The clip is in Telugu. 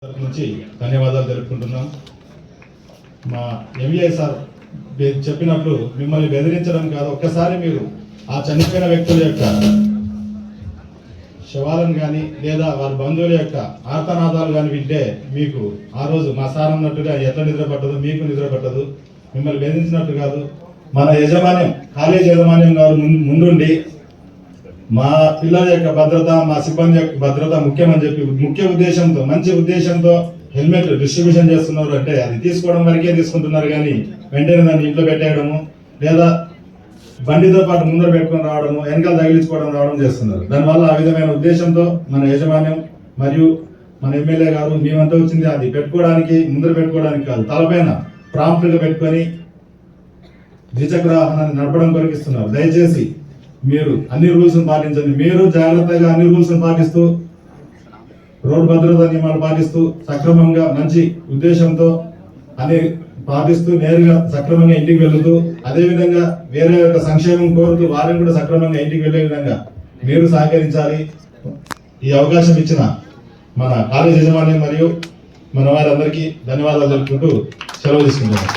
నుంచి ధన్యవాదాలు తెలుపుకుంటున్నాం. మా ఎంఈఐ సార్ చెప్పినట్లు మిమ్మల్ని బెదిరించడం కాదు, ఒక్కసారి మీరు ఆ చనిపోయిన వ్యక్తుల యొక్క శవాలను కానీ లేదా వారి బంధువుల యొక్క ఆర్తనాదాలు కానీ వింటే మీకు ఆ రోజు మా సార్ అన్నట్టుగా ఎట్లా నిద్ర పట్టదు, మీకు నిద్ర పట్టదు. మిమ్మల్ని బెదిరించినట్టు కాదు, మన యజమాన్యం కాలేజ్ యజమాన్యం గారు ముందుండి మా పిల్లల యొక్క భద్రత, మా సిబ్బంది యొక్క భద్రత ముఖ్యమని చెప్పి ముఖ్య ఉద్దేశంతో, మంచి ఉద్దేశంతో హెల్మెట్ డిస్ట్రిబ్యూషన్ చేస్తున్నారు. అంటే అది తీసుకోవడం వరకే తీసుకుంటున్నారు కానీ వెంటనే దాన్ని ఇంట్లో పెట్టేయడము లేదా బండితో పాటు ముందర పెట్టుకొని రావడము, వెనకాల తగిలించుకోవడం రావడం చేస్తున్నారు. దానివల్ల ఆ విధమైన ఉద్దేశంతో మన యజమాన్యం మరియు మన ఎమ్మెల్యే గారు మేమంతా వచ్చింది అది పెట్టుకోవడానికి, ముందర పెట్టుకోవడానికి కాదు, తలపైన ప్రాంప్ట్గా పెట్టుకొని ద్విచక్ర వాహనాన్ని నడపడం కొరకు ఇస్తున్నారు. దయచేసి మీరు అన్ని రూల్స్ పాటించండి. మీరు జాగ్రత్తగా అన్ని రూల్స్ పాటిస్తూ రోడ్డు భద్రతా నియమాలు పాటిస్తూ సక్రమంగా మంచి ఉద్దేశంతో అన్ని పాటిస్తూ నేరుగా సక్రమంగా ఇంటికి వెళుతూ, అదేవిధంగా వేరే యొక్క సంక్షేమం కోరుతూ వారిని కూడా సక్రమంగా ఇంటికి వెళ్లే విధంగా మీరు సహకరించాలి. ఈ అవకాశం ఇచ్చిన మన కాలేజ్ యజమాని మరియు మన వారందరికీ ధన్యవాదాలు తెలుపుకుంటూ సెలవు తీసుకుంటున్నాను.